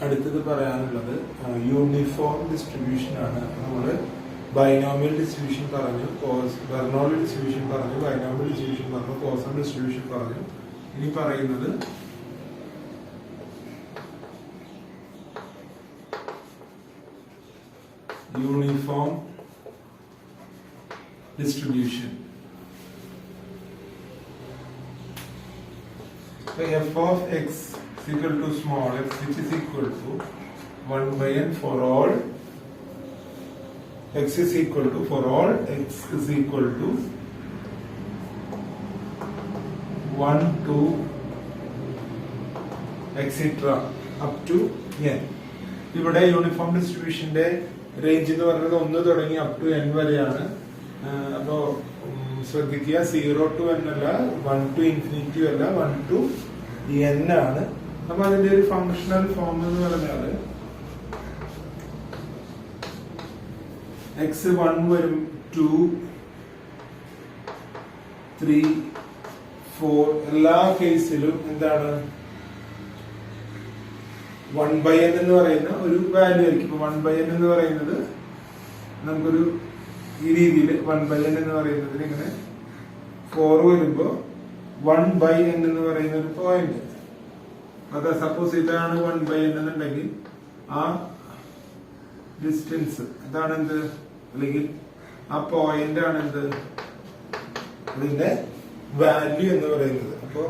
അടുത്തത് പറയാനുള്ളത് uniform distribution ആണ്. നമ്മൾ ബൈനോമിയൽ ഡിസ്ട്രിബ്യൂഷൻ പറഞ്ഞു, ബെർണോളി ഡിസ്ട്രിബ്യൂഷൻ പറഞ്ഞു, ബൈനോമിയൽ ഡിസ്ട്രിബ്യൂഷൻ പറഞ്ഞു, പോസൺ ഡിസ്ട്രിബ്യൂഷൻ പറഞ്ഞു. ഇനി പറയുന്നത് uniform distribution. f of x is equal to small x, which is equal to 1 by n for all x is equal to, for all x is equal to 1 to etc. up to n. ഇവിടെ uniform ഡിസ്ട്രിബ്യൂഷന്റെ range എന്ന് പറയുന്നത് 1 തുടങ്ങി up to n വരെയാണ്. അപ്പോ ശ്രദ്ധിക്കുക, 0 to n അല്ല, 1 to infinity അല്ല, 1 to n ആണ്. അപ്പൊ അതിന്റെ ഒരു ഫങ്ഷണൽ ഫോം എന്ന് പറഞ്ഞാല് x 1 വരും, 2 3 4 എല്ലാ കേസിലും എന്താണ് 1 by n എന്ന് പറയുന്ന ഒരു വാല്യൂ ആയിരിക്കും. ഇപ്പൊ 1 by n എന്ന് പറയുന്നത് നമുക്കൊരു ഈ രീതിയിൽ 1 by n എന്ന് പറയുന്നതിന് ഇങ്ങനെ 4 വരുമ്പോ 1 by n എന്ന് പറയുന്ന ഒരു പോയിന്റ്. അത് സപ്പോസ് ഇതാണ് 1 by n എന്നുണ്ടെങ്കിൽ ആ ഡിസ്റ്റൻസ് ഇതാണ് എന്ത്, അല്ലെങ്കിൽ ആ പോയിന്റ് ആണ് എന്ത്, അതിന്റെ വാല്യൂ എന്ന് പറയുന്നത്. അപ്പോ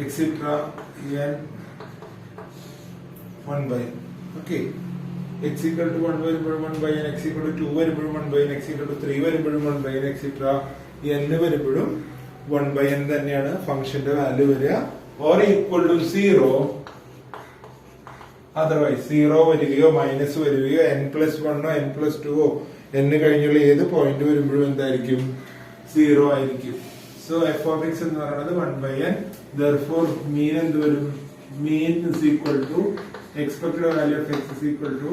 etcetera n 1 by n. Okay, x equal to 1 വരുമ്പോഴും 1 by n, x equal to 2 വരുമ്പോഴും 1 by n, x equal to 3 വരുമ്പോഴും 1 by n, എക്സെട്ര n വരുമ്പോഴും 1 by n തന്നെയാണ് ഫംഗ്ഷന്റെ വാല്യൂ വരിക. ഓർ ഈക്വൽ ടു 0, അതർവൈസ് 0 വരികയോ മൈനസ് വരികയോ n plus 1 n plus 2 n കഴിഞ്ഞുള്ള ഏത് പോയിന്റ് വരുമ്പോഴും എന്തായിരിക്കും, 0 ആയിരിക്കും. സോ f of x എന്ന് പറയുന്നത് 1 by n. therefore മീൻ എന്ത് വരും, മീൻ is equal to expected value of x is equal to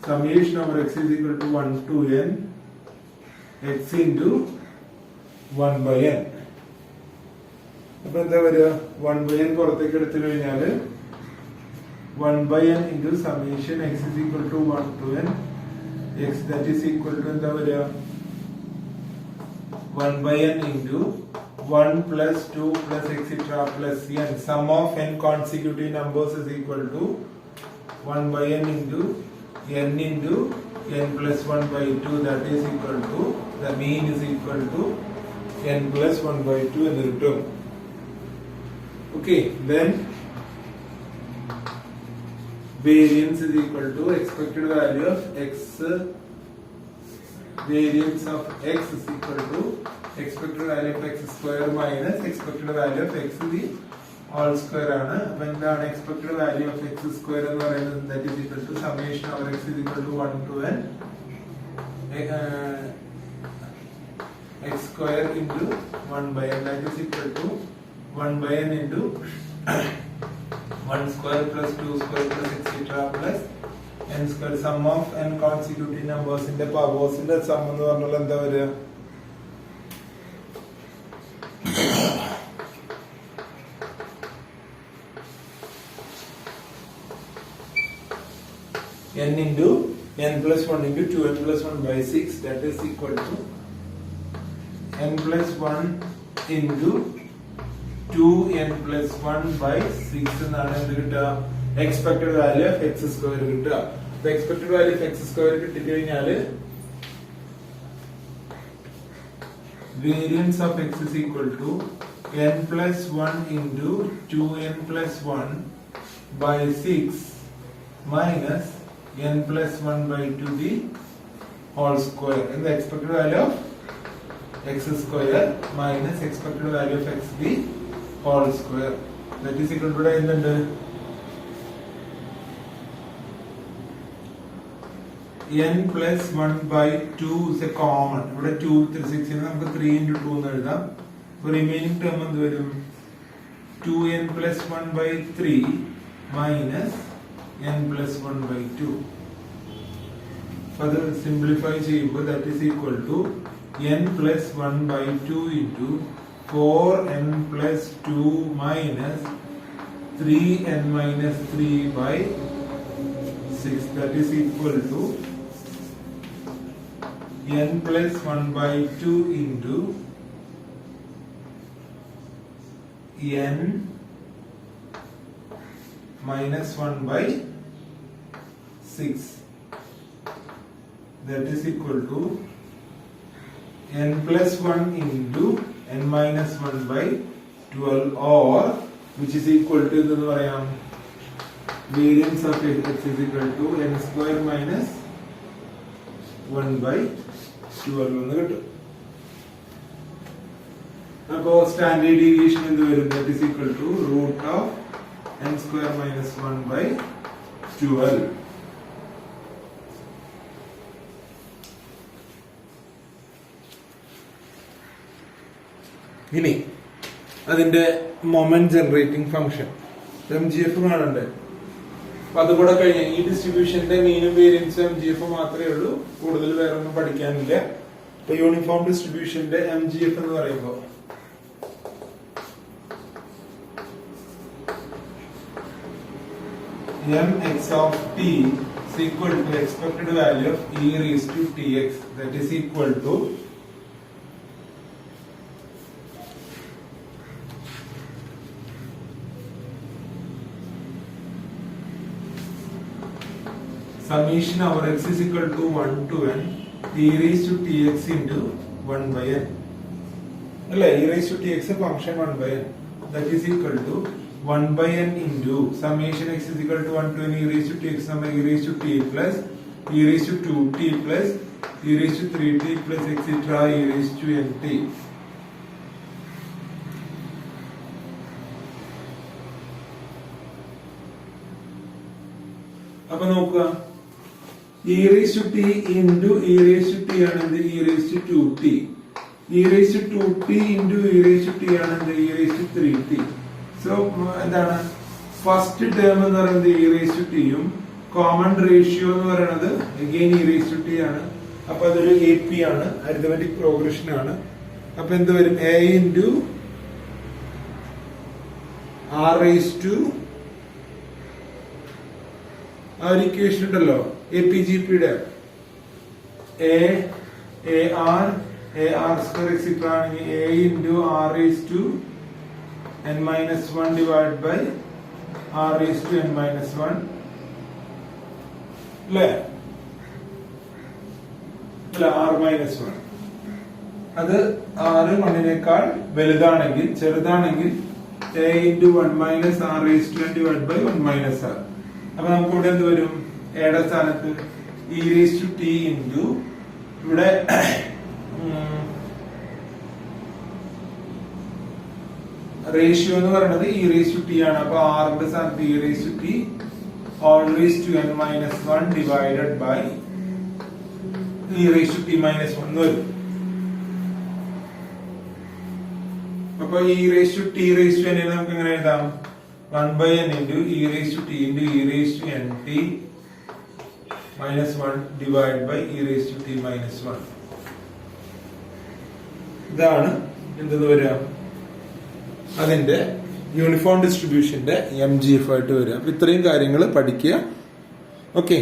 summation over x is equal to 1 to n x into 1 by n. അപ്പൊ എന്താ വരിക, 1 by n പുറത്തേക്ക് എടുത്തു കഴിഞ്ഞാല് 1 by n into summation x is equal to 1 to n x, that is equal to എന്താ വരിക, 1 by n into 1 plus 2 plus etc. plus n. Sum of n consecutive numbers is equal to 1 by n into n plus 1 by 2, that is equal to, the mean is equal to n plus 1 by 2 എന്ന് കിട്ടും. Okay, then variance is equal to expected value of x, variance of x is equal to expected value of x square minus expected value of x the all square ആണ്. അപ്പൊ എന്താണ് expected value of x square എന്ന് പറയുന്നത്, that is equal to summation of x is equal to 1 to n x square into 1 by n, that is equal to 1 by n into 1 square plus 2 square plus etc. plus n square. Sum of n consecutive numbers in the powers in the sum എന്ന് പറഞ്ഞാൽ എന്താ വരിക, n into n plus 1 into 2n plus 1 by 6, that is equal to n plus 1 into 2n plus 1 by 6 എന്നാണ് എന്ത് കിട്ടുക, expected value of X square കിട്ടുക. അപ്പൊ expected value of X square കിട്ടിക്കഴിഞ്ഞാല് variance of X is equal to n plus 1 into 2n plus 1 by 6 minus n plus 1 by 2 the whole square, and the expected value of x square minus expected value of x the whole square, that is equal to എന്തുണ്ട്, n plus 1 by 2 is a common. ഇവിടെ 2 6 നമുക്ക് 3 into 2 എന്ന് എഴുതാം. Remaining term എന്ത് വരും, 2n plus 1 by 3 minus n plus 1 by 2. Further simplify ചെയ്യുമ്പോൾ that is equal to n plus 1 by 2 into 4n plus 2 minus 3n minus 3 by 6 that is equal to n plus 1 by 2 into n minus 1 by 6 that is equal to n plus 1 into n minus 1 by 12 or which is equal to എന്തെന്ന് പറയാം variance of x is equal to n square minus 1 by 12 എന്ന് കിട്ടും. അപ്പോ standard deviation എന്ത് വരും? that is equal to root of n square minus 1 by 12. ഇനി അതിന്റെ moment generating function MGF കാണണ്ടേ? അപ്പൊ അതുകൂടെ കഴിഞ്ഞ ഈ ഡിസ്ട്രിബ്യൂഷന്റെ മീനും വേരിയൻസും MGF മാത്രമേ ഉള്ളൂ, കൂടുതൽ വേറെ ഒന്നും പഠിക്കാനില്ല. ഇപ്പൊ യൂണിഫോം ഡിസ്ട്രിബ്യൂഷന്റെ MGF എന്ന് പറയുമ്പോ mx of t is equal to expected value of e raised to tx that is equal to summation of x is equal to 1 to n e raised to tx into 1 by n. അല്ലേ, e raised to tx function 1 by n that is equal to 1 by n into summation x is equal to 1 to n e raised to tx summa e raised to t plus e raised to 2t plus e raised to 3t plus etc e raised to nt. അപ്പൊ നോക്കുക, e raised to t into e raised to t ആണെന്ത് e raised to 2t, e raised to 2t into e raised to t ആണെന്ത് e raised to 3t. So എന്താണ് first term എന്ന് പറയുന്നത് e raised to t യും common ratio എന്ന് പറയുന്നത് again e raised to t ആണ്. അപ്പൊ അതൊരു AP ആണ്, അരിതമെറ്റിക് പ്രോഗ്രഷൻ ആണ്. അപ്പൊ എന്ത് വരും? a into r raised to ആ ഒരു ഇക്വേഷൻ ഉണ്ടല്ലോ APGPയുടെ AR സ്ക്വയർ എക്സിട്ര ആണെങ്കിൽ a into r raised to n minus 1 divided by r raised to n minus 1 അല്ലേ? അല്ല, r minus 1 അത് r 1നേക്കാൾ വലുതാണെങ്കിൽ ചെറുതാണെങ്കിൽ a into 1 minus r raised to n divided by 1 minus r. അപ്പൊ നമുക്ക് ഇവിടെ എന്ത് വരും? എയുടെ സ്ഥാനത്ത് e raised to t into ഇവിടെ റേഷ്യോ എന്ന് പറയുന്നത് e raised to t ആണ്. അപ്പൊ r ന്റെ സ്ഥാനത്ത് e raised to t all raised to n minus 1 divided by e raised to t minus 1 എന്ന് വരും. അപ്പൊ e raised to t raised to n നമുക്ക് എങ്ങനെ എഴുതാം? 1 by n into e raised to t into e raised to nt minus 1 divided by e raised to t minus 1. ഇതാണ് എന്തെന്ന് വരിക? അതിന്റെ യൂണിഫോം ഡിസ്ട്രിബ്യൂഷന്റെ MGF ആയിട്ട് വരിക. അപ്പൊ ഇത്രയും കാര്യങ്ങൾ പഠിക്കുക. ഓക്കെ.